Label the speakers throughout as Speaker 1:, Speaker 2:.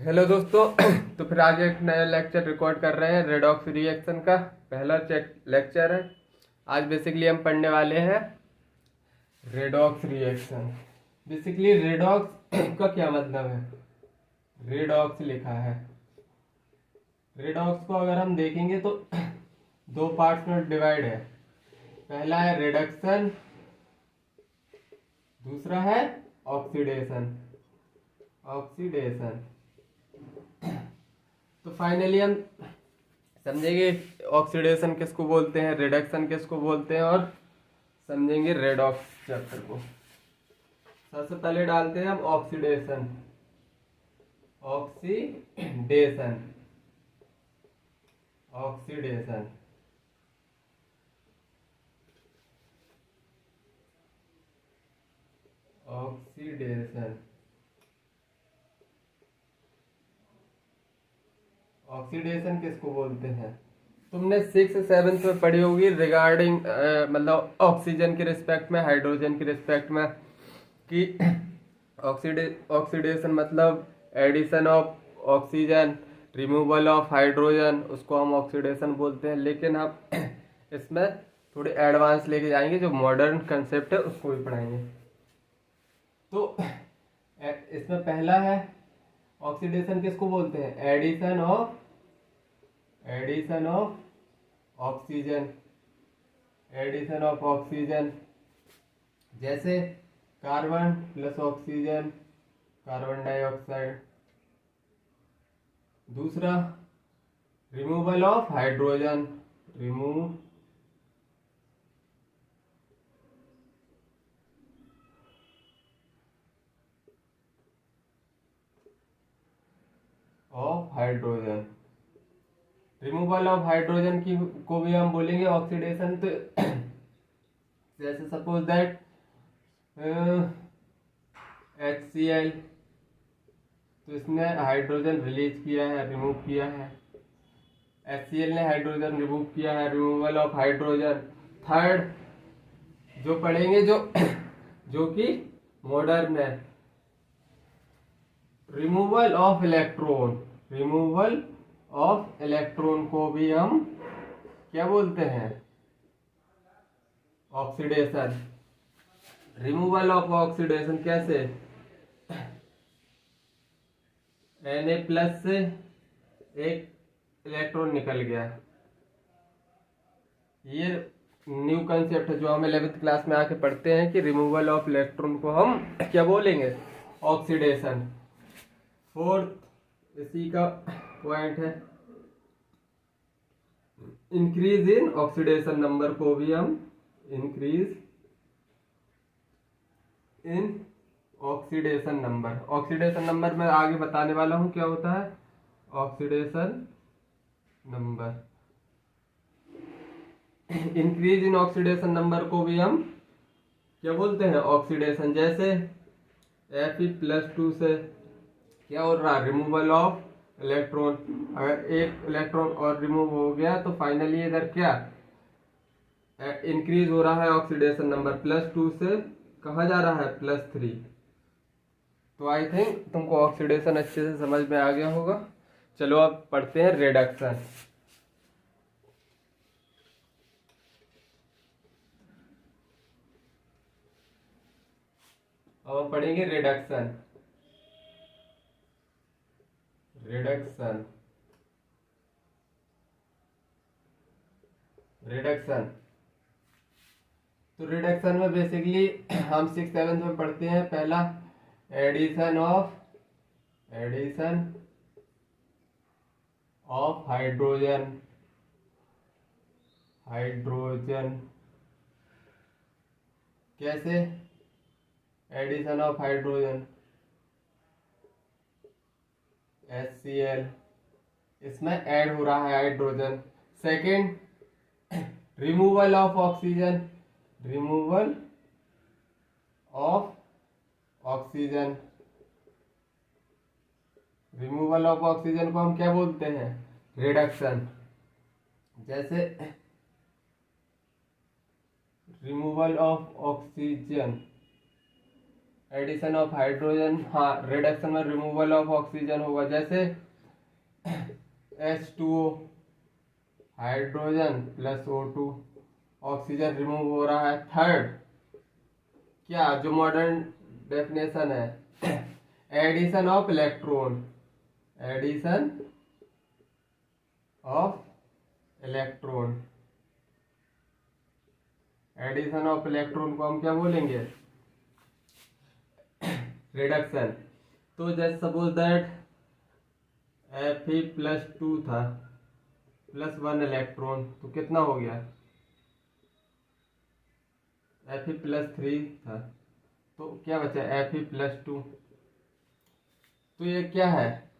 Speaker 1: Hello दोस्तों। तो फिर आज एक नया लेक्चर रिकॉर्ड कर रहे हैं। रेडॉक्स रिएक्शन का पहला लेक्चर है। आज बेसिकली हम पढ़ने वाले हैं रेडॉक्स रिएक्शन। बेसिकली रेडॉक्स का क्या मतलब है? रेडॉक्स लिखा है। रेडॉक्स को अगर हम देखेंगे तो दो पार्ट्स में डिवाइड है। पहला है रिडक्शन, दूसरा है ऑक्सीडेशन। ऑक्सीडेशन तो फाइनली हम समझेंगे ऑक्सीडेशन किसको बोलते हैं, रिडक्शन किसको बोलते हैं, और समझेंगे रेडॉक्स चैप्टर को। सबसे पहले डालते हैं हम oxidation. Oxidation oxidation oxidation oxidation किसको बोलते हैं? तुमने 6th 7th में पढ़ी होगी रिगार्डिंग मतलब ऑक्सीजन के रिस्पेक्ट में, हाइड्रोजन के रिस्पेक्ट में, कि ऑक्सीडेशन मतलब addition of oxygen, removal of hydrogen, उसको हम ऑक्सीडेशन बोलते हैं। लेकिन हम इसमें थोड़े एडवांस लेके जाएंगे, जो मॉडर्न कंसेप्ट है उसको भी पढ़ाएंगे। तो इसमें पहला है ऑक्सीडेशन किसको बोलते हैं? Addition of oxygen. Addition of oxygen जैसे carbon plus oxygen, carbon dioxide. दूसरा removal of hydrogen, remove of hydrogen. Removal of hydrogen की को भी हम बोलेंगे ऑक्सीडेशन। तो जैसे सपोज दैट HCl, तो इसने हाइड्रोजन रिलीज किया है, रिमूव किया है। HCl ने हाइड्रोजन रिमूव किया है, रिमूवल ऑफ हाइड्रोजन। थर्ड जो पढ़ेंगे, जो कि मॉडर्न है, removal of electron. Removal of electron को भी हम क्या बोलते हैं? ऑक्सीडेशन। रिमूवल ऑफ ऑक्सीडेशन कैसे? Na+ से एक इलेक्ट्रॉन निकल गया। ये न्यू कंसेप्ट है जो हम 11th क्लास में आके पढ़ते हैं कि रिमूवल ऑफ इलेक्ट्रॉन को हम क्या बोलेंगे? ऑक्सीडेशन। फोर्थ इसी का पॉइंट है इंक्रीज इन ऑक्सीडेशन नंबर को भी हम increase in oxidation number. Oxidation number मैं आगे बताने वाला हूं क्या होता है oxidation number. Increase in oxidation number को भी हम क्या बोलते हैं? ऑक्सीडेशन। जैसे Fe+2 से क्या हो रहा है? Removal of electron. अगर एक इलेक्ट्रॉन और रिमूव हो गया तो फाइनली इधर क्या इंक्रीज हो रहा है ऑक्सीडेशन नंबर। +2 से कहा जा रहा है +3। तो आई थिंक तुमको ऑक्सीडेशन अच्छे से समझ में आ गया होगा। चलो अब पढ़ते हैं रिडक्शन। अब हम पढ़ेंगे रिडक्शन। रिडक्शन रिडक्शन तो रिडक्शन में बेसिकली हम 6th 7th में पढ़ते हैं। पहला एडिशन ऑफ हाइड्रोजन। कैसे एडिशन ऑफ हाइड्रोजन? HCl, इसमें ऐड हो रहा है hydrogen. Second removal of oxygen. Removal of oxygen removal of oxygen को हम क्या बोलते हैं? रिडक्शन। जैसे removal of oxygen addition of hydrogen, हाँ रिडक्शन में रिमूवल ऑफ ऑक्सीजन होगा, जैसे H2O hydrogen plus O2 oxygen remove हो रहा है। थर्ड क्या जो मॉडर्न डेफिनेशन है addition of electron, addition of electron, addition of electron को हम क्या बोलेंगे, रिडक्शन। तो जैसे सपोज दैट Fe+2 था +1 इलेक्ट्रॉन, तो कितना हो गया, Fe+3 था, तो क्या बचा Fe+2। तो ये क्या है,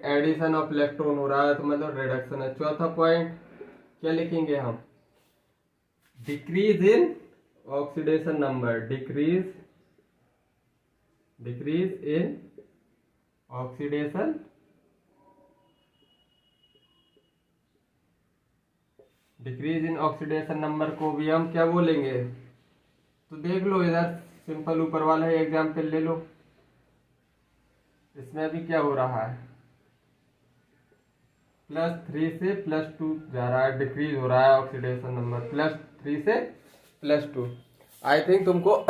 Speaker 1: एडिशन ऑफ इलेक्ट्रॉन हो रहा है, तो मतलब रिडक्शन है। चौथा पॉइंट क्या लिखेंगे हम, decrease in oxidation number, decrease in oxidation decrease in oxidation number को भी हम क्या बोलेंगे, तो देख लो इधर सिंपल ऊपर वाला है एग्जाम्पल ले लो, इसमें अभी क्या हो रहा है +3 से +2 जा रहा है, डिक्रीज हो रहा है ऑक्सीडेशन नंबर +3 से +2। आई थिंक तुमको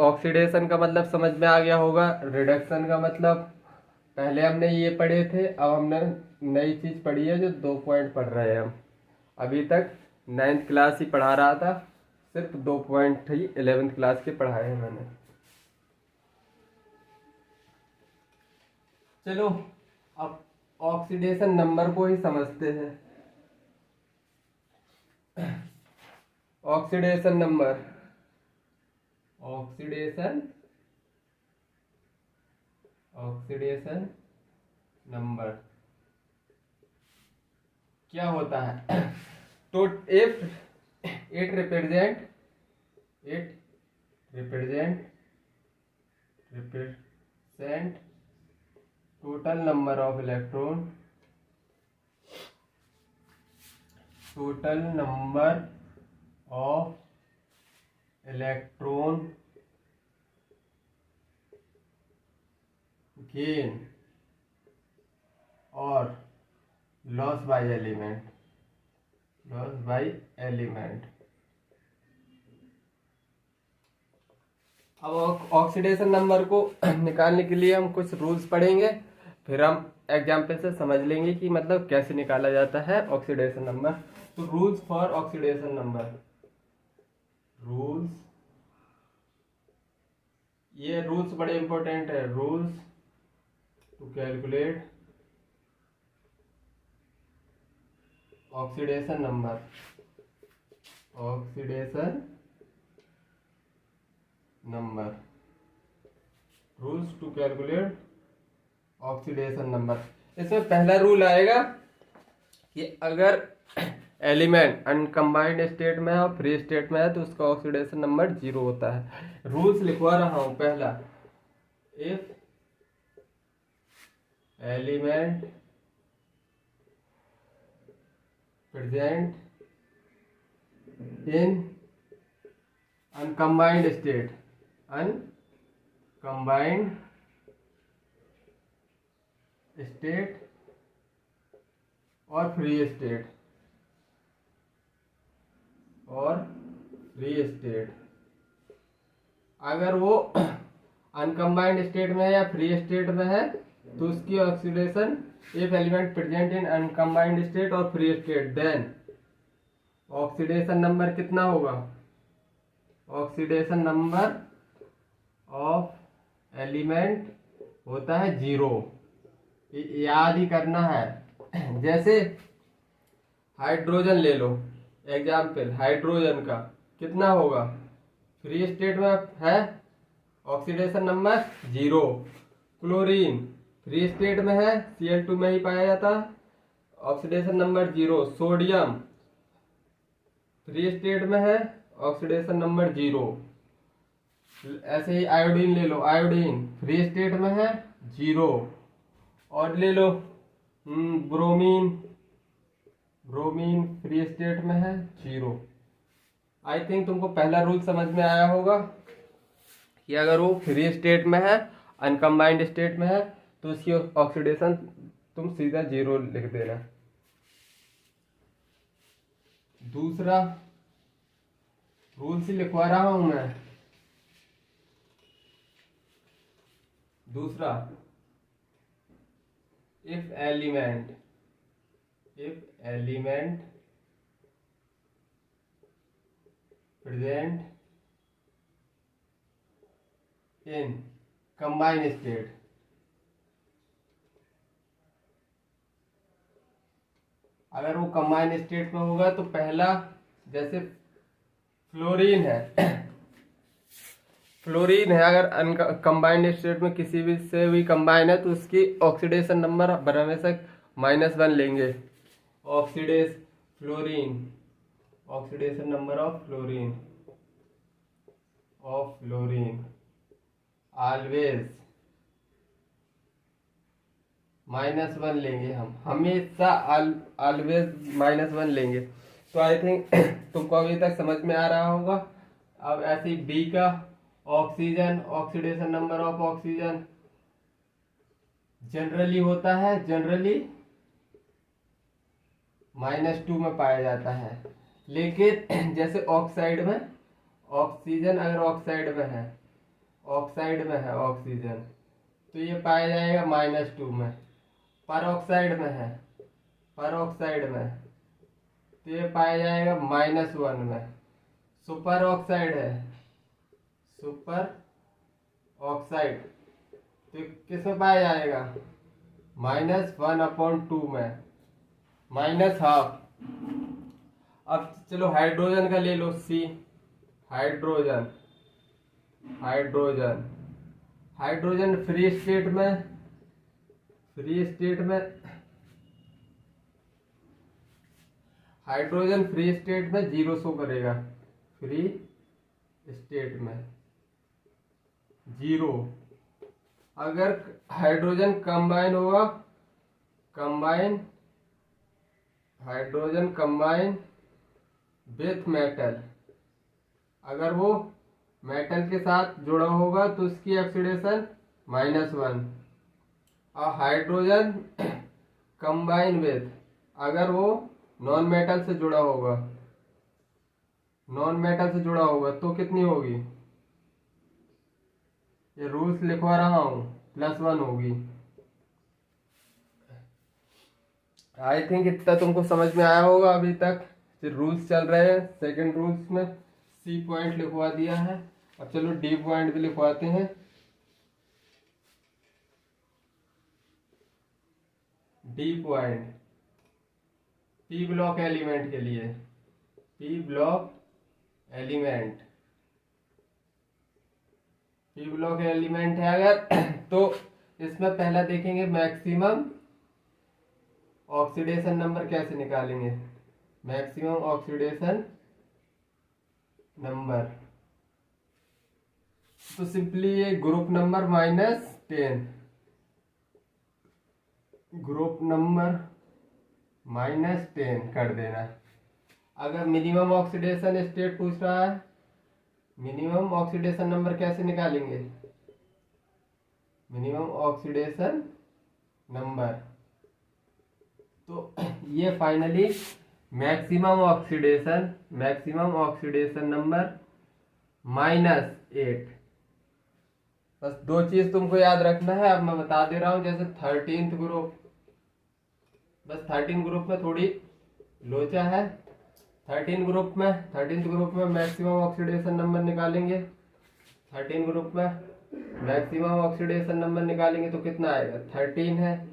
Speaker 1: ऑक्सीडेशन का मतलब समझ में आ गया होगा। रिडक्शन का मतलब पहले हमने ये पढ़े थे, अब हमने नई चीज पढ़ी है जो 2 पॉइंट पढ़ रहे हैं हम। अभी तक 9th क्लास ही पढ़ा रहा था, सिर्फ 2 पॉइंट ही 11th क्लास के पढ़ाए हैं मैंने। चलो अब ऑक्सीडेशन नंबर को ही समझते हैं। ऑक्सीडेशन नंबर, ऑक्सीडेशन नंबर क्या होता है, तो if it represent total number of electron, total number of electron gain और लॉस बाय एलिमेंट, अब ऑक्सीडेशन नंबर को निकालने के लिए हम कुछ रूल्स पढ़ेंगे, फिर हम एग्जाम्पल से समझ लेंगे कि मतलब कैसे निकाला जाता है ऑक्सीडेशन नंबर। तो rules for oxidation number, rules, ये रूल्स बड़े इंपॉर्टेंट है। Rules to calculate oxidation number, rules to calculate oxidation number. इसमें पहला रूल आएगा कि अगर एलिमेंट अनकम्बाइंड स्टेट में है और फ्री स्टेट में है तो उसका ऑक्सीडेशन नंबर 0 होता है। रूल्स लिखवा रहा हूं। पहला, if element present in uncombined state, और फ्री स्टेट, अगर वो अनकम्बाइंड स्टेट में है या फ्री स्टेट में है तो उसकी oxidation, if element present in uncombined state और free state, then oxidation number कितना होगा, ऑक्सीडेशन नंबर ऑफ एलिमेंट होता है 0। याद ही करना है। जैसे हाइड्रोजन ले लो, एग्जाम्पल हाइड्रोजन का कितना होगा, फ्री स्टेट में है oxidation number 0। Chlorine free state में है, Cl2 में ही पाया जाता, oxidation number 0। Sodium free state में है, ऑक्सीडेशन नंबर 0। ऐसे ही आयोडीन ले लो, आयोडीन फ्री स्टेट में है 0। और ले लो ब्रोमीन फ्री स्टेट में है 0। आई थिंक तुमको पहला रूल समझ में आया होगा कि अगर वो फ्री स्टेट में है, अनकम्बाइंड स्टेट में है, तो उसकी ऑक्सीडेशन तुम सीधा 0 लिख देना। दूसरा रूल से लिखवा रहा हूं मैं। दूसरा, if element present in combined state, अगर वो कंबाइंड स्टेट में होगा तो पहला, जैसे फ्लोरीन है फ्लोरीन है, अगर कंबाइंड स्टेट में किसी भी से भी कंबाइन है तो उसकी ऑक्सीडेशन नंबर हमेशा -1 लेंगे। Oxidation number of fluorine always -1 लेंगे हम, हमेशा ऑलवेज -1 लेंगे। तो आई थिंक तुमको अभी तक समझ में आ रहा होगा। अब ऐसे ही बी का oxygen, oxidation number of oxygen generally होता है, जनरली -2 में पाया जाता है। लेकिन जैसे ऑक्साइड में, ऑक्सीजन अगर ऑक्साइड में है ऑक्सीजन, तो ये पाया जाएगा -2 में। पर ऑक्साइड में तो ये पाया जाएगा -1 में। सुपर ऑक्साइड तो किस में पाया जाएगा? -1/2 में, -12। अब चलो हाइड्रोजन का ले लो, see hydrogen free state hydrogen free state में 0 शो करेगा। फ्री स्टेट में 0। अगर hydrogen hydrogen combine with metal, अगर वो मेटल के साथ जुड़ा होगा तो उसकी ऑक्सीडेशन -1। और हाइड्रोजन कंबाइन विथ, अगर वो नॉन मेटल से जुड़ा होगा तो कितनी होगी? ये रूल्स लिखवा रहा हूं, +1 होगी। आई थिंक इतना तुमको समझ में आया होगा अभी तक। रूल्स चल रहे हैं, सेकंड रूल्स में सी पॉइंट लिखवा दिया है। अब चलो डी पॉइंट भी लिखवाते हैं। D point P block element के लिए, पी ब्लॉक एलिमेंट है अगर, तो इसमें पहला देखेंगे मैक्सिमम ऑक्सीडेशन नंबर कैसे निकालेंगे। मैक्सिमम ऑक्सीडेशन नंबर, तो सिंपली ये ग्रुप नंबर -10, ग्रुप नंबर -10 कर देना। अगर मिनिमम ऑक्सीडेशन स्टेट पूछ रहा है, मिनिमम ऑक्सीडेशन नंबर कैसे निकालेंगे? मिनिमम ऑक्सीडेशन नंबर, तो ये फाइनली मैक्सिमम ऑक्सीडेशन नंबर -8। बस 2 चीज तुमको याद रखना है, अब मैं बता दे रहा हूं। जैसे 13th ग्रुप, बस 13 ग्रुप में थोड़ी लोचा है। 13th ग्रुप में मैक्सिमम ऑक्सीडेशन नंबर निकालेंगे। 13 ग्रुप में मैक्सिमम ऑक्सीडेशन नंबर निकालेंगे तो कितना आएगा? 13 है,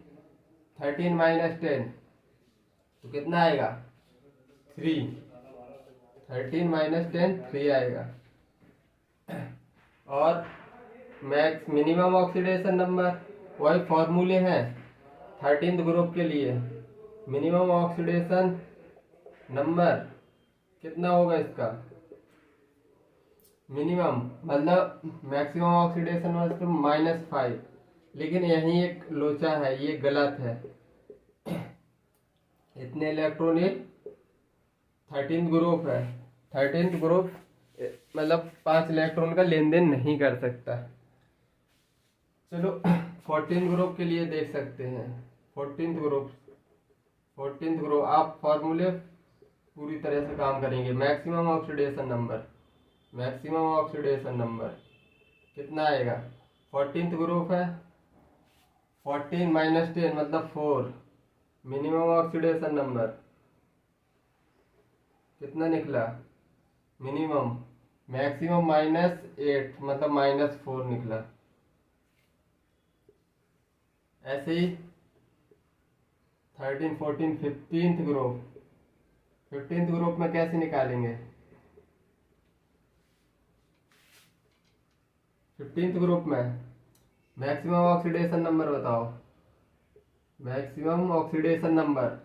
Speaker 1: 13 - 10 तो कितना आएगा? 3। 13 - 10 3 आएगा। और मिनिमम ऑक्सीडेशन नंबर वही फॉर्मूले हैं 13th ग्रुप के लिए। मिनिमम ऑक्सीडेशन नंबर कितना होगा इसका? मिनिमम मतलब मैक्सिमम ऑक्सीडेशन नंबर -5। लेकिन यही एक लोचा है, ये गलत है। इतने इलेक्ट्रॉन 13th ग्रुप है। 13th ग्रुप मतलब 5 इलेक्ट्रॉन का लेन देन नहीं कर सकता। चलो 14 ग्रुप के लिए देख सकते हैं। 14th ग्रुप आप फॉर्मूले पूरी तरह से काम करेंगे। मैक्सिमम ऑक्सीडेशन नंबर कितना आएगा? 14th ग्रुप है, 14 - 10 मतलब 4। मिनिमम ऑक्सीडेशन नंबर कितना निकला? मिनिमम। मैक्सिमम -8 मतलब -4 निकला। ऐसे ही 13, 14, 15th ग्रुप। 15th ग्रुप में कैसे निकालेंगे? 15th ग्रुप में मैक्सिमम ऑक्सीडेशन नंबर बताओ। Maximum oxidation number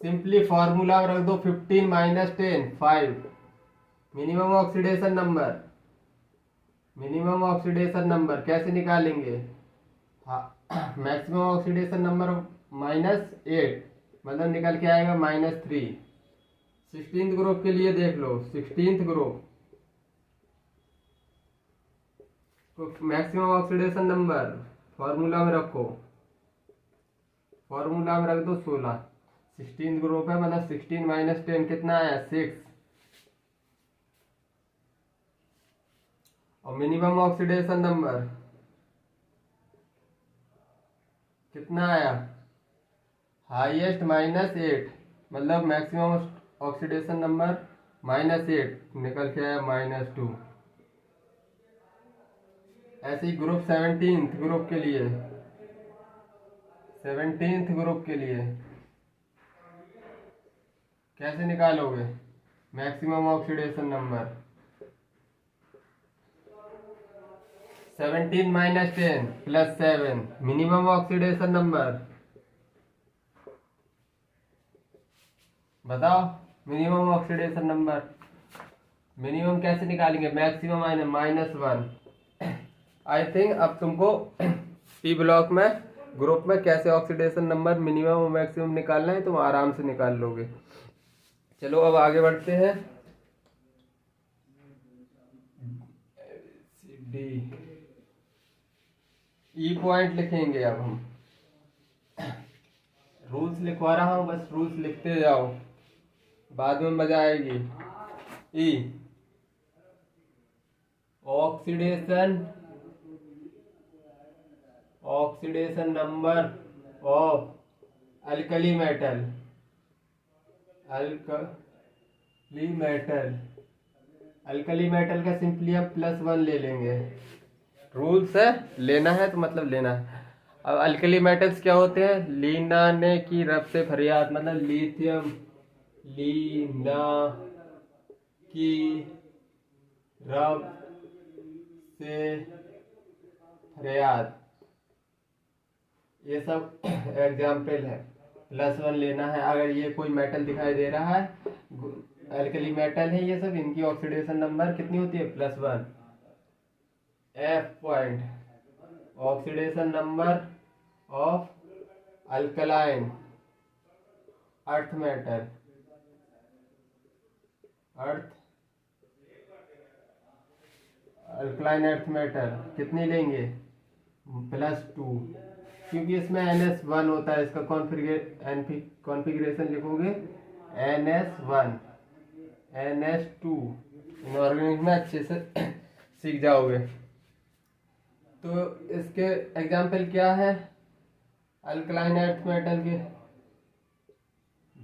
Speaker 1: simply formula रख दो 15 - 10 5। मिनिमम ऑक्सीडेशन नंबर कैसे निकालेंगे? हाँ, मैक्सिमम ऑक्सीडेशन नंबर -8 मतलब निकल के आएगा -3। 16th ग्रुप के लिए देख लो। 16th ग्रुप तो मैक्सिमम ऑक्सीडेशन नंबर फॉर्मूला में रखो। फॉर्मूला में रख दो 16। 16th ग्रुप है मतलब 16 - 10 कितना आया? 6। और मिनिमम ऑक्सीडेशन नंबर कितना आया? हाईएस्ट -8 मतलब मैक्सिमम ऑक्सीडेशन नंबर -8 निकल के आया -2। ऐसे ही ग्रुप 17th ग्रुप के लिए 17th ग्रुप के लिए कैसे निकालोगे? Maximum oxidation number 17 - 10 + 7। Minimum oxidation number बताओ। मिनिमम ऑक्सीडेशन नंबर मिनिमम कैसे निकालेंगे? मैक्सिमम -1। आई थिंक अब तुमको पी ब्लॉक में ग्रुप में कैसे ऑक्सीडेशन नंबर मिनिमम और मैक्सिमम निकालना है तुम आराम से निकाल लोगे। चलो अब आगे बढ़ते हैं। डी ई पॉइंट लिखेंगे अब हम। रूल्स लिखवा रहा हूं, बस रूल्स लिखते जाओ, बाद में मजा आएगी। ई oxidation number of alkali metal का सिंपली हम +1 ले लेंगे। रूल्स है, लेना है तो मतलब लेना है। अब अल्कली मेटल्स क्या होते हैं? लीनाने की रब से फरियाद मतलब लिथियम लीना की रब से फरियाद, ये सब एग्जाम्पल है। +1 लेना है। अगर ये कोई मेटल दिखाई दे रहा है, अल्कली मेटल है ये सब, इनकी ऑक्सीडेशन नंबर कितनी होती है? +1। F point oxidation number of alkaline earth metal alkaline earth metal कितनी लेंगे? +2, क्योंकि इसमें NS1 होता है। इसका कॉन्फ़िगरेशन लिखोगे NS1 NS2। इनऑर्गेनिक में अच्छे से सीख जाओगे। तो इसके एग्जाम्पल क्या है अल्कलाइन अर्थ मेटल के?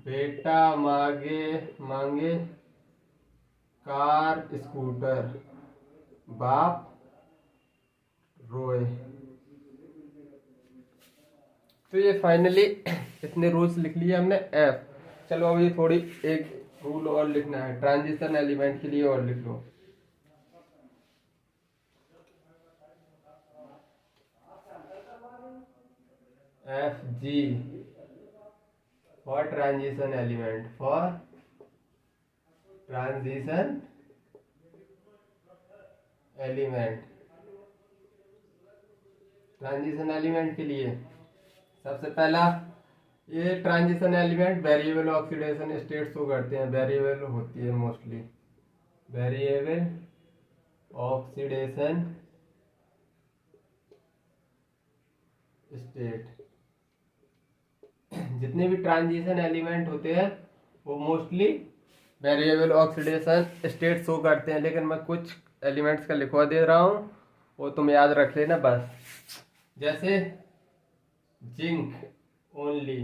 Speaker 1: बेटा मांगे कार स्कूटर, बाप रोए। तो ये फाइनली इतने रूल्स लिख लिए हमने एफ। चलो अभी थोड़ी एक रूल और लिखना है ट्रांजिशन एलिमेंट के लिए, और लिख लो। FG for transition element, transition element के लिए सबसे पहला, ये transition element variable oxidation state show करते हैं। वेरिएबल होती है मोस्टली, वेरिएबल ऑक्सीडेशन स्टेट। जितने भी ट्रांजिशन एलिमेंट होते हैं वो mostly variable oxidation state show करते हैं, लेकिन मैं कुछ एलिमेंट्स का लिखवा दे रहा हूँ, वो तुम याद रख लेना बस। जैसे जिंक ओनली,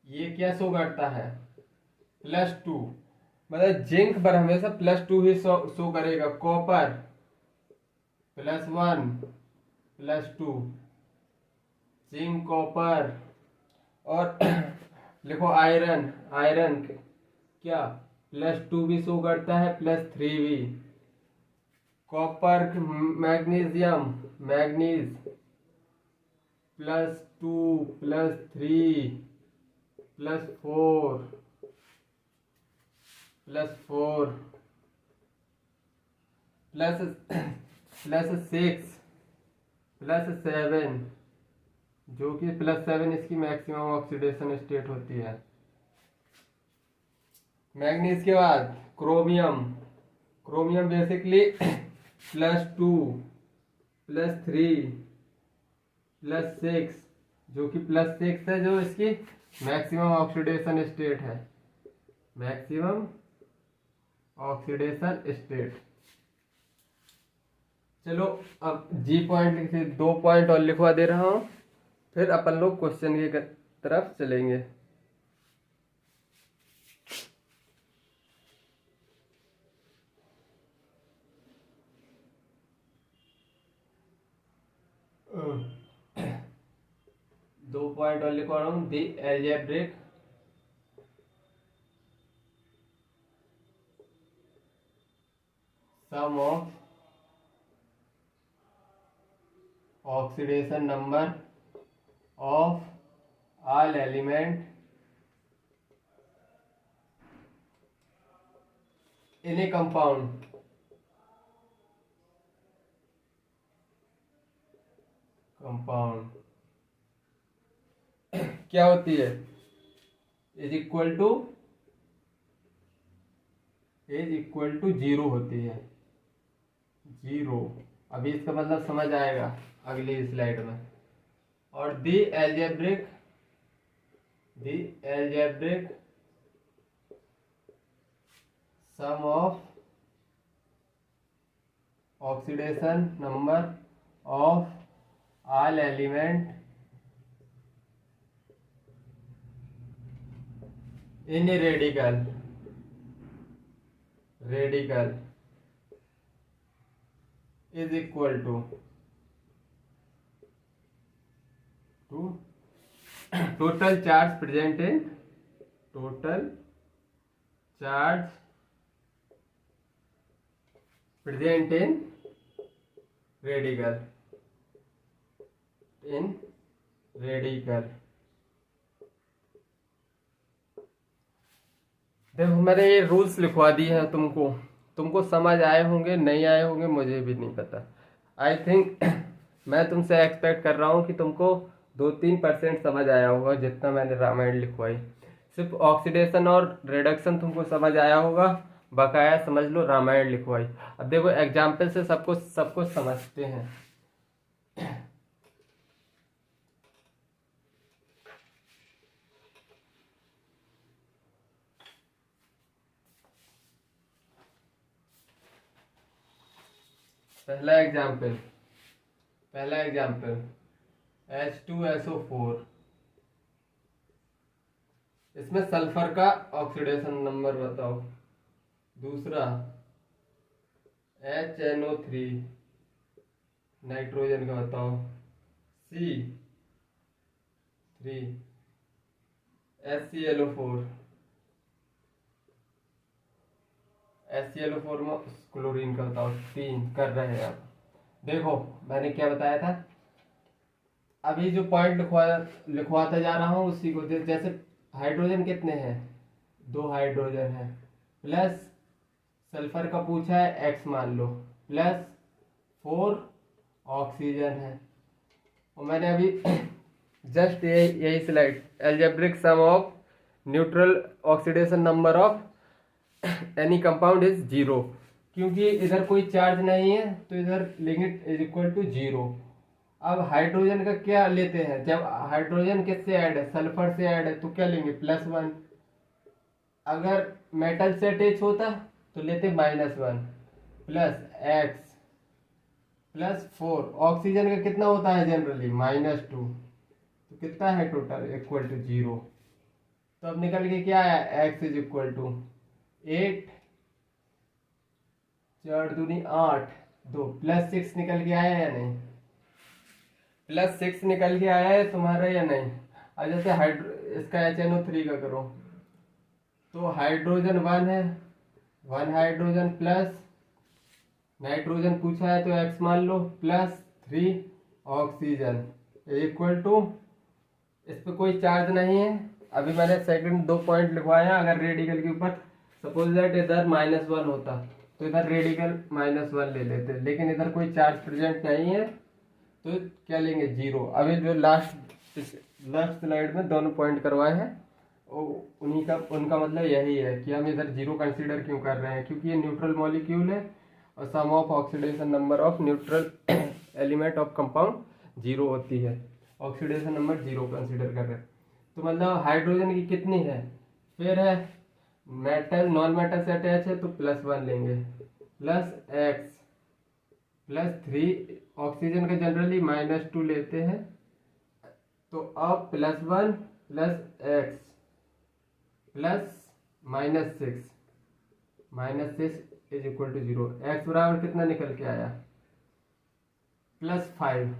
Speaker 1: ये क्या शो करता है? +2, मतलब जिंक पर हमेशा +2 ही शो करेगा। Copper +1 +2, zinc copper. और लिखो आयरन, आयरन क्या +2 भी शो करता है, +3 भी। कॉपर, मैग्नीशियम, मैग्नीज +2 +3 +4 +4 +6 +7, जो कि +7 इसकी मैक्सिमम ऑक्सीडेशन स्टेट होती है। मैग्नीज के बाद क्रोमियम, क्रोमियम बेसिकली +2 +3 +6, जो कि +6 है, जो इसकी मैक्सिमम ऑक्सीडेशन स्टेट है, मैक्सिमम ऑक्सीडेशन स्टेट। चलो अब जी पॉइंट लिखे, 2 पॉइंट और लिखवा दे रहा हूँ, फिर अपन लोग क्वेश्चन की तरफ चलेंगे। दो पॉइंट और लिखवा रहा हूँ। The algebraic sum of oxidation number of all element in a compound क्या होती है? इज इक्वल टू 0 होती है, 0। अभी इसका मतलब समझ आएगा अगली स्लाइड में। और the algebraic sum of oxidation number of all element in a radical is equal to total charge present in radical. देखो मैंने ये रूल्स लिखवा दिए हैं तुमको समझ आए होंगे, नहीं आए होंगे, मुझे भी नहीं पता। आई थिंक मैं तुमसे एक्सपेक्ट कर रहा हूँ कि तुमको 2-3% समझ आया होगा, जितना मैंने रामायण लिखवाई। सिर्फ ऑक्सीडेशन और रिडक्शन तुमको समझ आया होगा, बकाया समझ लो रामायण लिखवाई। अब देखो एग्जाम्पल से सब कुछ समझते हैं। पहला एग्जाम्पल H2SO4, इसमें सल्फर का ऑक्सीडेशन नंबर बताओ। दूसरा HNO3, नाइट्रोजन का बताओ। C3 HClO4 में क्लोरीन का बताओ। 3 कर रहे हैं आप। देखो मैंने क्या बताया था, अभी जो पॉइंट लिखवाता जा रहा हूँ उसी को। जैसे हाइड्रोजन कितने हैं? 2 हाइड्रोजन है, प्लस सल्फर का पूछा है X मान लो, प्लस 4 ऑक्सीजन है। और मैंने अभी जस्ट यही slide, algebraic sum of neutral oxidation number of any compound is 0, क्योंकि इधर कोई चार्ज नहीं है तो इधर लेंगे इज इक्वल टू 0। अब हाइड्रोजन का क्या लेते हैं, जब हाइड्रोजन किससे ऐड है, सल्फर से ऐड है, तो क्या लेंगे +1। अगर मेटल से अटैच होता तो लेते -1 +x +4। ऑक्सीजन का कितना होता है जनरली -2, तो कितना है टोटल इक्वल टू 0। तो अब निकल के क्या आया, x इज इक्वल टू 8 4 दूनी 8 2 +6 निकल के आया या नहीं, +6 निकल के आया है तुम्हारा या नहीं। अब जैसे इसका HNO3 का करो तो हाइड्रोजन 1 है, 1 हाइड्रोजन प्लस नाइट्रोजन पूछा है तो x मान लो +3 ऑक्सीजन इक्वल टू, इस पे कोई चार्ज नहीं है। अभी मैंने सेकंड 2 पॉइंट लिखवाया, अगर रेडिकल के ऊपर सपोज दैट इधर -1 होता तो इधर रेडिकल -1 ले लेते, लेकिन इधर कोई चार्ज प्रेजेंट नहीं है तो क्या लेंगे 0। अभी जो लास्ट स्लाइड में दोनों पॉइंट करवाए हैं उन्हीं का उनका मतलब यही है कि हम इधर 0 कंसीडर क्यों कर रहे हैं, क्योंकि ये न्यूट्रल मॉलिक्यूल है और sum of oxidation number of neutral element of compound 0 होती है, ऑक्सीडेशन नंबर 0 कंसीडर कर रहे हैं। तो मतलब हाइड्रोजन की कितनी है, फिर है मेटल नॉन मेटल से अटैच है तो +1 लेंगे +x +3 ऑक्सीजन का जनरली -2 लेते हैं, तो अब +1 +x -6 is equal to 0। x बराबर कितना निकल के आया +5।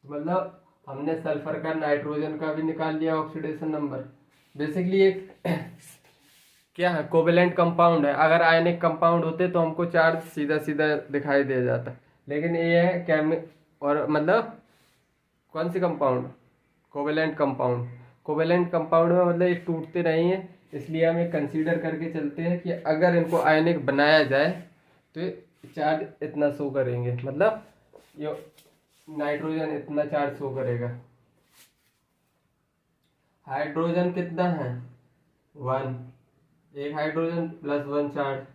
Speaker 1: मतलब हमने सल्फर का नाइट्रोजन का भी निकाल लिया ऑक्सीडेशन नंबर। बेसिकली एक क्या है, कोवेलेंट कंपाउंड है। अगर आयनिक कंपाउंड होते तो हमको चार्ज सीधा सीधा दिखाई दे जाता, लेकिन ये है और मतलब कौन सी compound, covalent compound. Covalent compound में मतलब ये टूटते नहीं है, इसलिए हम ये कंसीडर करके चलते हैं कि अगर इनको आयनिक बनाया जाए तो चार्ज इतना शो करेंगे, मतलब ये नाइट्रोजन इतना चार्ज शो करेगा। हाइड्रोजन कितना है 1, एक हाइड्रोजन +1 चार्ज।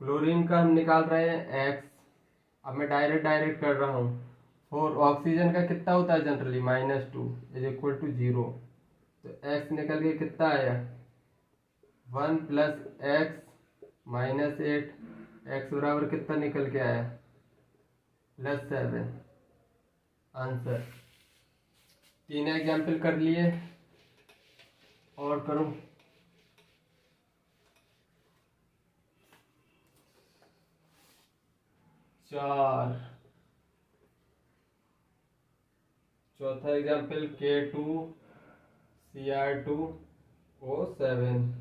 Speaker 1: क्लोरीन का हम निकाल रहे हैं x, अब मैं डायरेक्ट कर रहा हूँ 4। ऑक्सीजन का कितना होता है जनरली -2 इज इक्वल टू 0, तो x निकल के कितना आया 1 +x -8, x बराबर कितना निकल के आया +7। आंसर 3 एग्जाम्पल कर लिए और करो। चौथा एग्जाम्पल K2Cr2O7,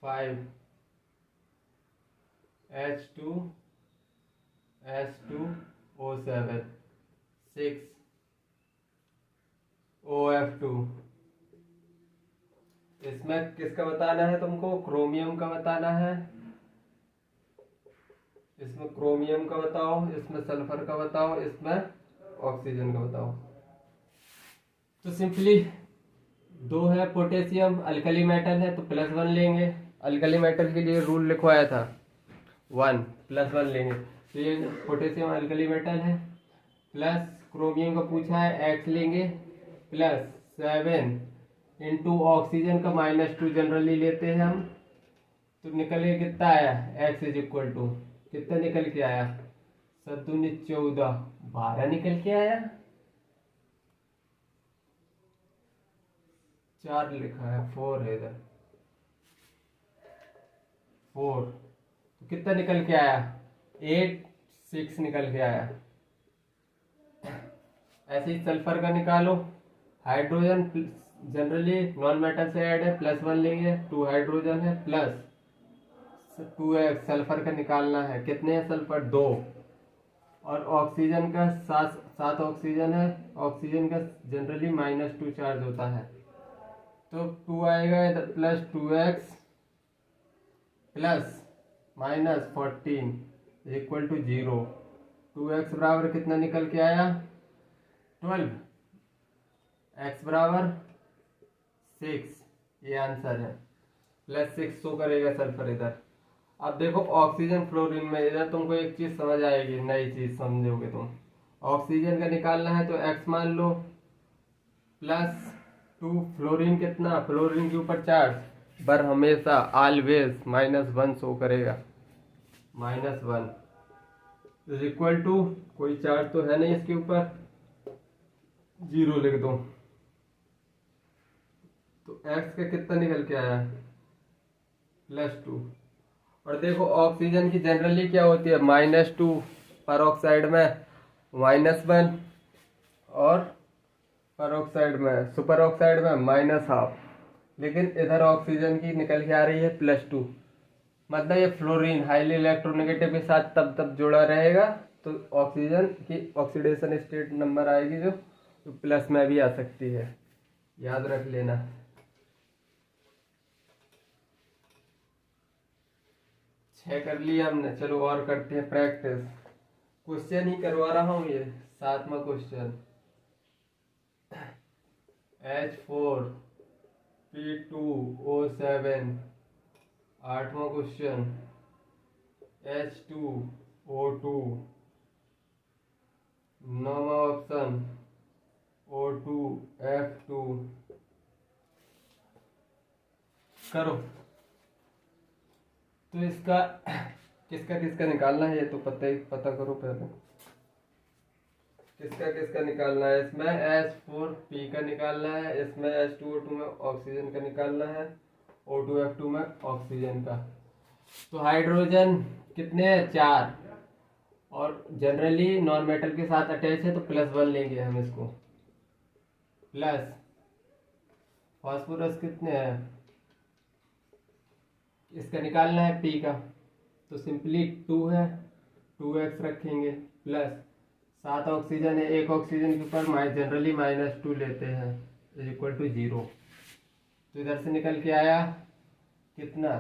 Speaker 1: 5 H2S2O7, 6 OF2। इसमें किसका बताना है तुमको, क्रोमियम का बताना है। इसमें क्रोमियम का बताओ, इसमें सल्फर का बताओ, इसमें ऑक्सीजन का बताओ। तो सिंपली 2 है पोटेशियम, अल्कली मेटल है तो +1 लेंगे। अल्कली मेटल के लिए रूल लिखवाया था 1 +1 लेंगे, तो ये पोटेशियम अल्कली मेटल है। प्लस क्रोमियम का पूछा है x लेंगे, +7 इंटू ऑक्सीजन का -2 जनरली लेते हैं हम, तो निकल के कितना आया x इज इक्वल टू कितना निकल के आया 7 दूनी 14 12 निकल के आया। 4 लिखा है 4 है इधर 4, तो कितना निकल के आया 8 6 निकल के आया। ऐसे ही सल्फर का निकालो। हाइड्रोजन जनरली नॉन मेटल से ऐड है, +1 लेंगे, 2 हाइड्रोजन है प्लस 2x सल्फर का निकालना है। कितने हैं सल्फर 2, और ऑक्सीजन का 7 ऑक्सीजन है। ऑक्सीजन का जनरली -2 चार्ज होता है, तो 2 आएगा इधर +2x plus -14 equal to 0। 2x बराबर कितना निकल के आया 12, x बराबर 6, ये आंसर है। +6 शो करेगा सल्फर इधर। अब देखो ऑक्सीजन फ्लोरीन में, इधर तुमको एक चीज समझ आएगी, नई चीज समझोगे तुम। ऑक्सीजन का निकालना है तो x मान लो, +2 फ्लोरीन कितना, फ्लोरीन के ऊपर चार्ज पर हमेशा ऑलवेज -1 शो करेगा, -1 इज इक्वल टू, कोई चार्ज तो है नहीं इसके ऊपर, 0 लिख दो। तो x का कितना निकल के आया, +2। और देखो ऑक्सीजन की जनरली क्या होती है, -2, परऑक्साइड में -1 और परऑक्साइड में, सुपर ऑक्साइड में -12। लेकिन इधर ऑक्सीजन की निकल के आ रही है +2, मतलब ये फ्लोरीन हाईली इलेक्ट्रोनेगेटिव के साथ तब जुड़ा रहेगा, तो ऑक्सीजन की ऑक्सीडेशन स्टेट नंबर आएगी जो प्लस में भी आ सकती है, याद रख लेना। छह कर लिया हमने, चलो और करते हैं प्रैक्टिस। क्वेश्चन ही करवा रहा हूँ, ये 7वां क्वेश्चन, H4P2O7। 8वां क्वेश्चन, H2O2। 9वां ऑप्शन, O2F2। करो। तो इसका किसका किसका निकालना है ये तो पता करो पहले, किसका किसका निकालना है। इसमें H4P का निकालना है, इसमें H2O2 में ऑक्सीजन का निकालना है, O2F2 में ऑक्सीजन का। तो हाइड्रोजन कितने हैं, 4, और जनरली नॉन मेटल के साथ अटैच है तो +1 लेंगे हम इसको। प्लस फास्फोरस कितने हैं, इसका निकालना है P का, तो सिंपली 2 है, 2x रखेंगे, प्लस 7 ऑक्सीजन है, एक ऑक्सीजन के ऊपर जनरली -2 लेते हैं, इज इक्वल टू 0। तो इधर से निकल के आया कितना,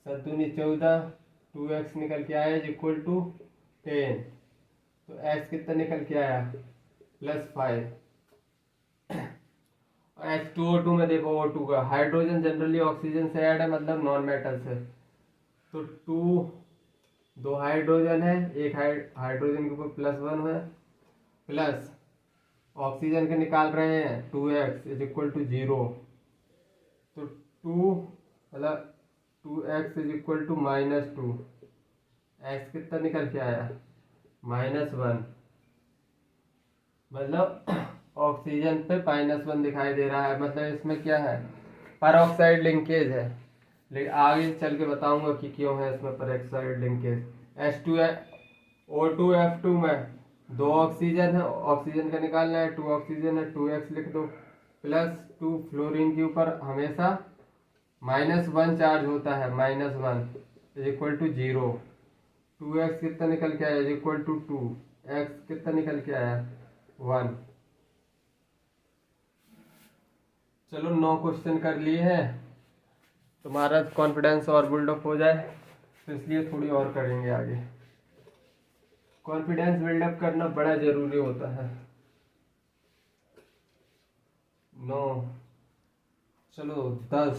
Speaker 1: 7 दूनी 14, 2x निकल के आया इज इक्वल टू 10। तो x कितना निकल के आया, +5। H2O2 में देखो, O2 का हाइड्रोजन जनरली ऑक्सीजन से ऐड है, मतलब नॉन मेटल से, तो 2 हाइड्रोजन है, एक हाइड्रोजन के ऊपर +1 है, प्लस ऑक्सीजन के निकाल रहे हैं 2x इज इक्वल टू 0। तो 2 मतलब 2x is equal to -2, x कितना निकल के आया, -1, मतलब ऑक्सीजन पे -1 दिखाई दे रहा है, मतलब इसमें क्या है, परऑक्साइड लिंकेज है। लेकिन आगे चल के बताऊंगा कि क्यों है इसमें परऑक्साइड लिंकेज। O2F2 में 2 ऑक्सीजन है, ऑक्सीजन का निकालना है, 2 ऑक्सीजन है, 2x लिख दो, +2 फ्लोरीन के ऊपर हमेशा -1 चार्ज होता है, -1 इज इक्वल टू 0। 2x कितना निकल के आया, इज इक्वल टू 2, x कितना निकल के आया, 1। चलो 9 क्वेश्चन कर लिए हैं, तुम्हारा कॉन्फिडेंस और बिल्डअप हो जाए, तो इसलिए थोड़ी और करेंगे आगे। कॉन्फिडेंस बिल्डअप करना बड़ा जरूरी होता है। 9, चलो 10,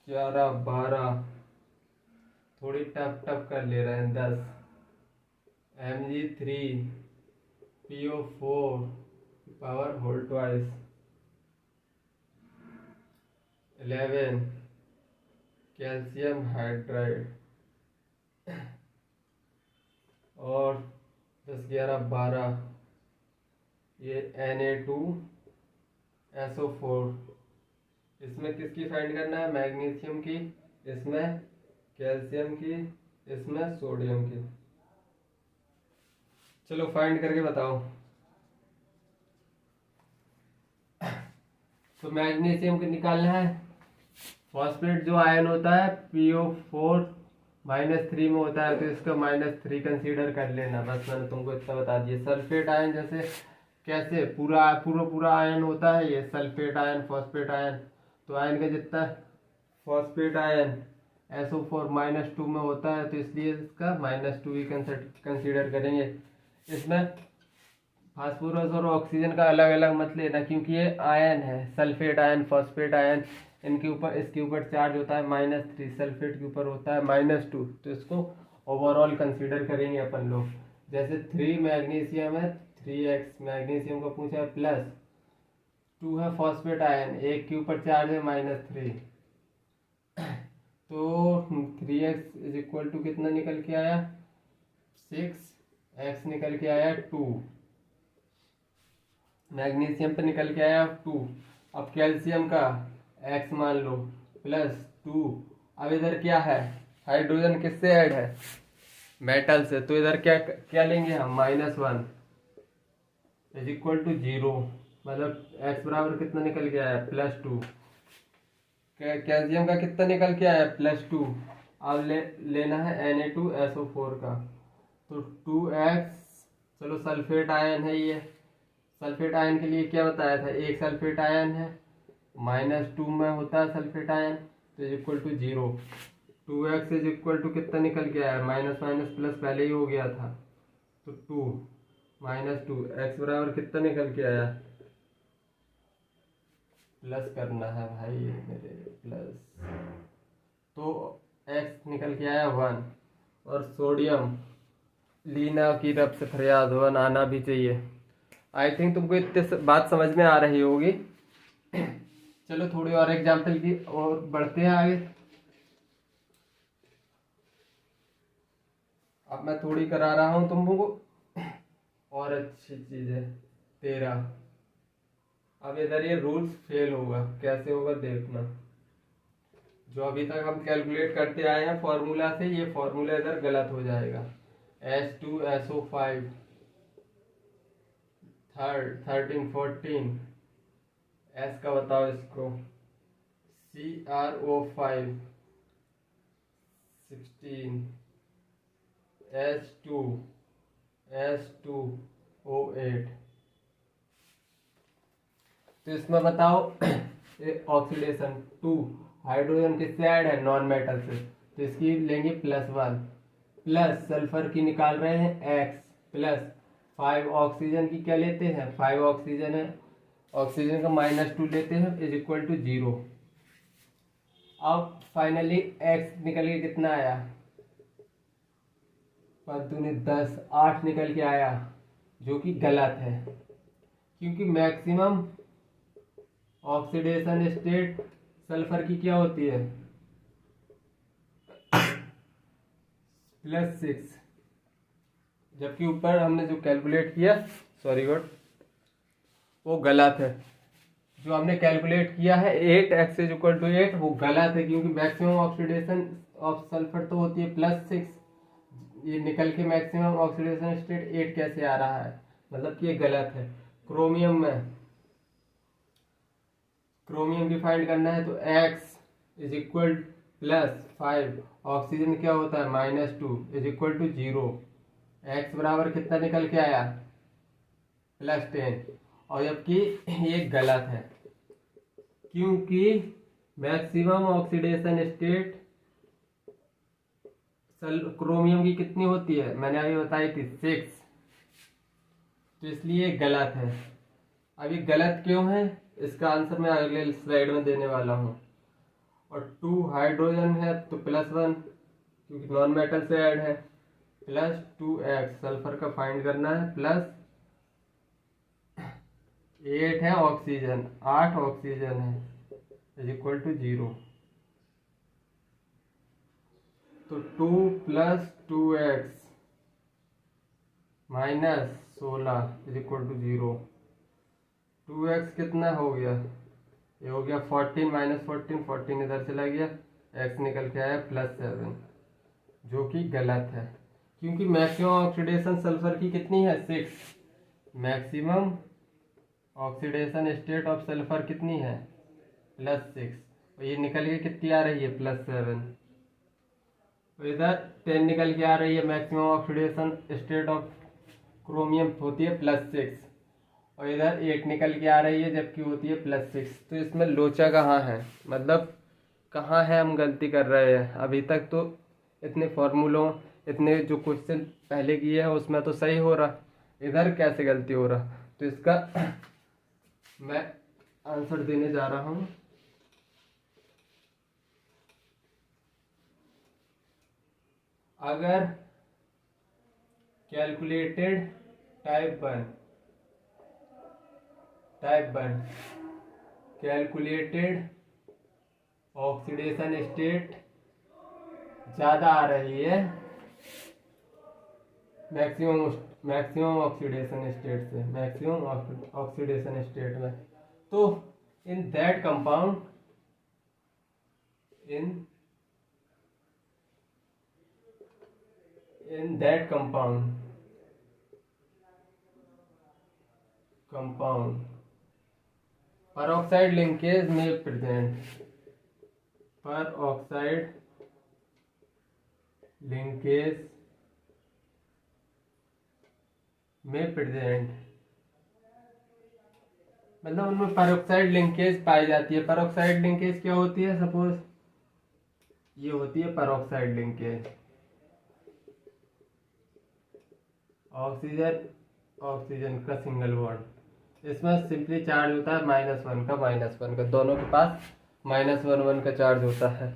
Speaker 1: 11, 12, थोड़ी टफ कर ले रहे हैं। 10, Mg3PO4 power whole twice. 11, calcium hydride. और 10, 11, 12 ये Na2SO4। इसमें किसकी फाइंड करना है, मैग्नीशियम की, इसमें कैल्शियम की, इसमें सोडियम की। चलो फाइंड करके बताओ। तो मैग्नीशियम को निकालना है, फॉस्फेट जो आयन होता है PO4 -3 में होता है, तो इसका -3 कंसीडर कर लेना, बस मैंने तुमको इतना बता दिया। सल्फेट आयन जैसे कैसे पूरा आयन होता है, ये सल्फेट आयन, फॉस्फेट आयन, तो आयन का जितना फॉस्फेट आयन SO4 -2 में होता है, तो इसलिए इसका -2 ही कंसीडर करेंगे। इसमें फास्फोरस और ऑक्सीजन का अलग अलग मत लेना, क्योंकि ये आयन है, सल्फेट आयन, फॉस्फेट आयन, इनके ऊपर, इसके ऊपर चार्ज होता है -3, सल्फेट के ऊपर होता है -2, तो इसको ओवरऑल कंसीडर करेंगे अपन लोग। जैसे 3 मैग्नीशियम है, 3x मैग्नीशियम का पूछा है, +2 है फॉस्फेट आयन, एक के ऊपर चार्ज है -3, तो 3x इज इक्वल टू कितना निकल के आया 6, x निकल के आया 2, मैग्नीशियम पे निकल के आया 2। अब कैल्शियम का x मान लो +2। अब इधर क्या है, हाइड्रोजन किससे ऐड है, मेटल से, तो इधर क्या क्या लेंगे हम, -1 इज इक्वल टू 0, मतलब x बराबर कितना निकल के आया +2। कैल्शियम का कितना निकल के आया +2। अब लेना है Na2SO4 का, तो 2x, चलो सल्फेट आयन है ये, सल्फेट आयन के लिए क्या बताया था, एक सल्फेट आयन है, -2 में होता है सल्फेट आयन, तो is equal to 0। 2x is equal to कितना निकल के आया, माइनस माइनस प्लस पहले ही हो गया था, तो 2 -2, x बराबर कितना निकल के आया, प्लस करना है भाई मेरे, प्लस, तो x निकल के आया 1। और सोडियम, लीना की तरफ से फरियाद 1 आना भी चाहिए। आई थिंक तुमको इतने बात समझ में आ रही होगी। चलो थोड़ी और एग्जाम्पल की और बढ़ते हैं आगे। अब मैं थोड़ी करा रहा हूं तुमको और अच्छी चीज है 13। अब इधर ये रूल्स फेल होगा, कैसे होगा देखना। जो अभी तक हम कैलकुलेट करते आए हैं फॉर्मूला से, ये फॉर्मूला इधर गलत हो जाएगा। H2SO5 13 14, S का बताओ इसको, CrO5 16, H2S2O8। तो इसमें बताओ ऑक्सीडेशन 2, हाइड्रोजन किससे ऐड है, नॉन मेटल से, तो इसकी लेंगे +1, प्लस सल्फर की निकाल रहे हैं x, प्लस 5 ऑक्सीजन की क्या लेते हैं, 5 ऑक्सीजन है, ऑक्सीजन का -2 लेते हैं, इज इक्वल टू 0। अब फाइनली x निकल के कितना आया, 5 दूनी 10, 8 निकल के आया, जो कि गलत है, क्योंकि मैक्सिमम ऑक्सीडेशन स्टेट सल्फर की क्या होती है, +6, जबकि ऊपर हमने जो कैलकुलेट किया, सॉरी गॉड, वो गलत है। जो हमने कैलकुलेट किया है 8x इज इक्वल टू 8, वो गलत है, क्योंकि मैक्सिमम ऑक्सीडेशन ऑफ सल्फर तो होती है +6, ये निकल के मैक्सिमम ऑक्सीडेशन स्टेट 8 कैसे आ रहा है, मतलब कि ये गलत है। क्रोमियम में, क्रोमियम की फाइंड करना है, तो x इज इक्वल +5, ऑक्सीजन क्या होता है -2, इज इक्वल टू 0, x बराबर कितना निकल के आया +10, और जबकि ये गलत है, क्योंकि मैक्सिमम ऑक्सीडेशन स्टेट क्रोमियम की कितनी होती है, मैंने अभी बताई थी 6, तो इसलिए गलत है। अभी गलत क्यों है, इसका आंसर मैं अगले स्लाइड में देने वाला हूँ। और 2 हाइड्रोजन है तो +1, क्योंकि नॉन मेटल से ऐड है, +2x सल्फर का फाइंड करना है, +8 है ऑक्सीजन, 8 ऑक्सीजन है, इज इक्वल टू 0। तो 2 + 2x -16 is equal to 0। 2x कितना हो गया, ये हो गया 14 -14, 14 इधर चला गया, x निकल के आया +7, जो कि गलत है, क्योंकि मैक्सिमम ऑक्सीडेशन सल्फर की कितनी है 6, maximum oxidation state of sulphur कितनी है +6, और ये निकल के कितनी आ रही है +7, तो इधर 10 निकल के आ रही है, maximum oxidation state of chromium होती है +6, और इधर 8 निकल के आ रही है, जबकि होती है +6। तो इसमें लोचा कहाँ है, मतलब कहाँ है हम गलती कर रहे हैं। अभी तक तो इतने फॉर्मूलों, इतने जो क्वेश्चन पहले किए हैं उसमें तो सही हो रहा, इधर कैसे गलती हो रहा, तो इसका मैं आंसर देने जा रहा हूँ। अगर calculated type 1 calculated oxidation state ज़्यादा आ रही है मैक्सिमम ऑक्सीडेशन स्टेट से, मैक्सिमम ऑक्सीडेशन स्टेट में, तो in that compound in that compound peroxide linkage may present, peroxide linkage में प्रेजेंट, मतलब उनमें पेरोक्साइड लिंकेज पाई जाती है। पेरोक्साइड लिंकेज क्या होती है? सपोज ये होती है पेरोक्साइड लिंकेज, ऑक्सीजन ऑक्सीजन का सिंगल बॉन्ड, इसमें सिंपली चार्ज होता है -1 का, दोनों के पास -1 का चार्ज होता है।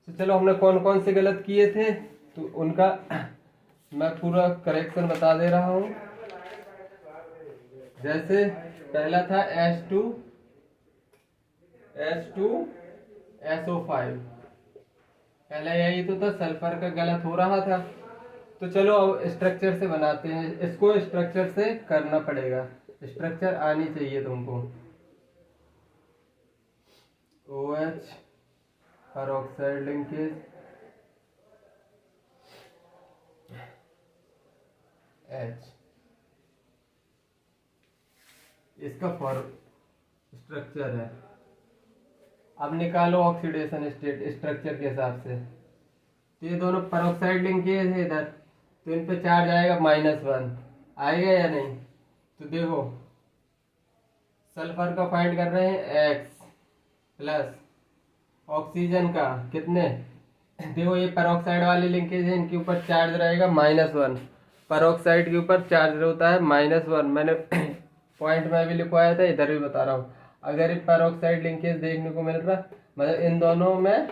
Speaker 1: तो चलो हमने कौन कौन से गलत किए थे तो उनका मैं पूरा करेक्शन बता दे रहा हूँ। जैसे पहला था H2SO5, पहला यही तो था, सल्फर का गलत हो रहा था। तो चलो अब स्ट्रक्चर से बनाते हैं, इसको स्ट्रक्चर से करना पड़ेगा, स्ट्रक्चर आनी चाहिए तुमको। OH पेरोक्साइड लिंकेज, H, इसका स्ट्रक्चर है। अब निकालो ऑक्सीडेशन स्टेट स्ट्रक्चर के हिसाब से, तो ये दोनों पेरोक्साइड लिंकेज है इधर, तो इन पे चार्ज आएगा -1, आएगा या नहीं? तो देखो सल्फर का फाइंड कर रहे हैं X प्लस ऑक्सीजन का कितने, देखो ये पेरोक्साइड वाली लिंकेज है, इनके ऊपर चार्ज रहेगा -1, पेरोक्साइड के ऊपर चार्ज होता है -1, मैंने पॉइंट में भी लिखवाया था, इधर भी बता रहा हूँ। अगर ये पेरोक्साइड लिंकेज देखने को मिल रहा, मतलब इन दोनों में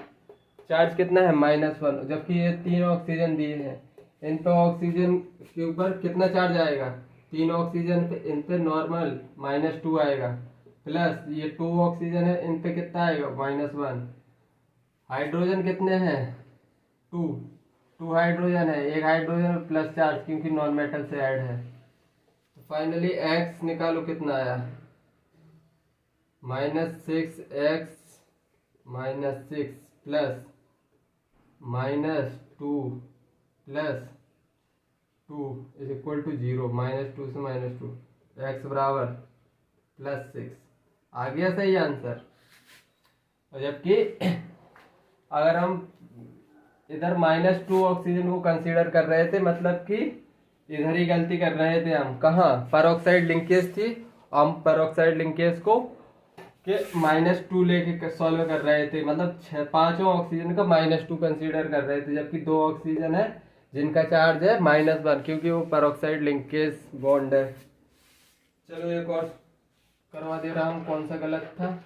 Speaker 1: चार्ज कितना है -1, जबकि ये 3 ऑक्सीजन दिए हैं, इन पे ऑक्सीजन के ऊपर कितना चार्ज आएगा, 3 ऑक्सीजन पे इन पे नॉर्मल -2 आएगा, प्लस ये 2 ऑक्सीजन है, इन पे कितना आएगा -1। हाइड्रोजन कितने हैं 2 हाइड्रोजन है, एक हाइड्रोजन प्लस चार्ज क्योंकि नॉन मेटल से ऐड है। तो फाइनली एक्स निकालो कितना आया, -6x -6 plus -2 plus 2 is equal to 0, -2 से -2, x बराबर +6, आ गया सही आंसर। और जबकि अगर हम इधर -2 ऑक्सीजन को कंसीडर कर रहे थे, मतलब कि इधर ही गलती कर रहे थे हम, कहाँ पेरोक्साइड लिंकेज थी, हम पेरोक्साइड लिंकेज को के -2 लेके सॉल्व कर रहे थे, मतलब 5 ऑक्सीजन का -2 कंसीडर कर रहे थे, जबकि 2 ऑक्सीजन है जिनका चार्ज है -1, क्योंकि वो पेरोक्साइड लिंकेज बॉन्ड है। चलो एक और करवा दे रहा हूँ, कौन सा गलत था,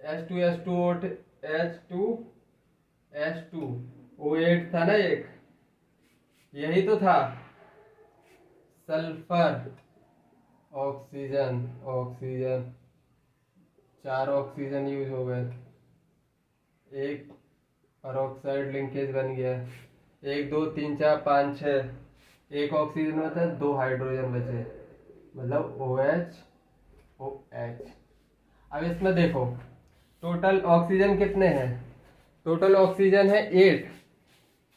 Speaker 1: H2O8 था ना, एक यही तो था, सल्फर ऑक्सीजन 4 ऑक्सीजन यूज हो गए, एक पेरोक्साइड लिंकेज बन गया, 1 2 3 4 5 6, एक ऑक्सीजन में था, 2 हाइड्रोजन बचे, मतलब OH। अब इसमें देखो टोटल ऑक्सीजन कितने हैं, टोटल ऑक्सीजन है 8,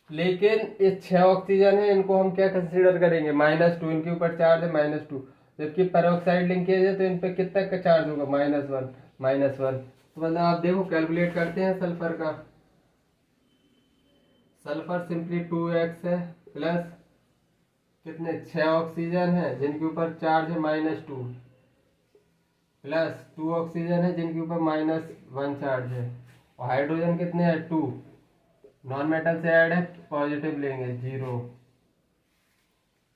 Speaker 1: लेकिन ये 6 ऑक्सीजन है, इनको हम क्या कंसीडर करेंगे -2, इनके ऊपर चार्ज है -2, जबकि पेरोक्साइड लिंकेज है तो इन पे कितना का चार्ज होगा -1। तो मतलब आप देखो कैलकुलेट करते हैं सल्फर का, सल्फर सिंपली 2x है, प्लस कितने 6 ऑक्सीजन है जिनके ऊपर चार्ज है -2, प्लस 2 ऑक्सीजन है जिनके ऊपर -1 चार्ज है, और हाइड्रोजन कितने हैं 2, नॉन मेटल से ऐड है, पॉजिटिव लेंगे 0,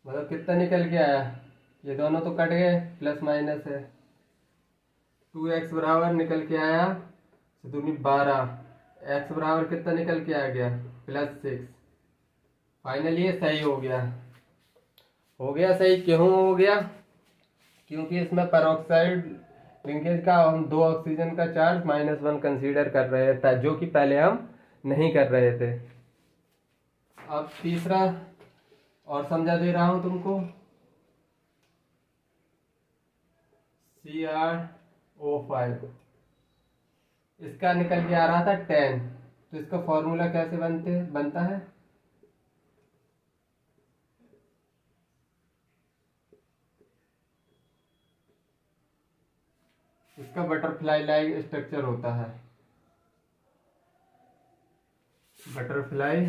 Speaker 1: मतलब कितना निकल के आया, ये दोनों तो कट गए, प्लस माइनस है, 2x बराबर निकल के आया 12, एक्स बराबर कितना निकल के आ गया, +6। फाइनली ये सही हो गया। हो गया सही, क्यों हो गया? क्योंकि इसमें पेरोक्साइड लिंकेज का हम 2 ऑक्सीजन का चार्ज -1 कंसीडर कर रहे थे, जो कि पहले हम नहीं कर रहे थे। अब तीसरा और समझा दे रहा हूं तुमको। CrO5 इसका निकल के आ रहा था 10, तो इसका फॉर्मूला कैसे बनता है? इसका बटरफ्लाई लाइक स्ट्रक्चर होता है, बटरफ्लाई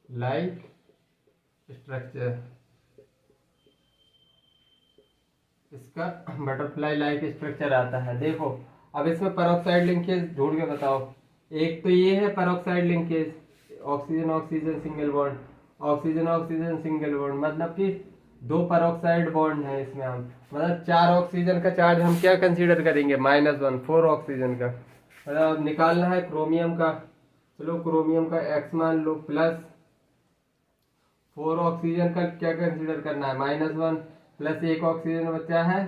Speaker 1: लाइक स्ट्रक्चर। इसका बटरफ्लाई लाइक स्ट्रक्चर आता है। देखो अब इसमें पेरोक्साइड लिंकेज ढूंढ के बताओ। एक तो ये है peroxide linkage, oxygen oxygen single bond, oxygen oxygen single bond, मतलब कि 2 पेरोक्साइड बॉन्ड है इसमें। हम मतलब 4 ऑक्सीजन का चार्ज हम क्या कंसीडर करेंगे, -1, 4 ऑक्सीजन का। मतलब अब निकालना है क्रोमियम का, चलो क्रोमियम का X मान लो, प्लस 4 ऑक्सीजन का क्या कंसीडर करना है, -1, प्लस 1 ऑक्सीजन बचा है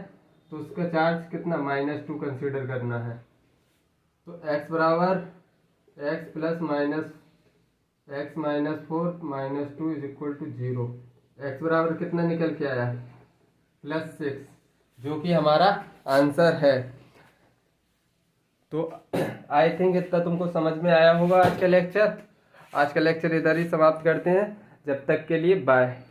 Speaker 1: तो उसका चार्ज कितना, -2 कंसीडर करना है। तो x बराबर x plus minus x -4 -2 = 0। x बराबर कितना निकल के आया, +6, जो कि हमारा आंसर है। तो आई थिंक इतना तुमको समझ में आया होगा आज का लेक्चर। आज का लेक्चर इधर ही समाप्त करते हैं। जब तक के लिए बाय।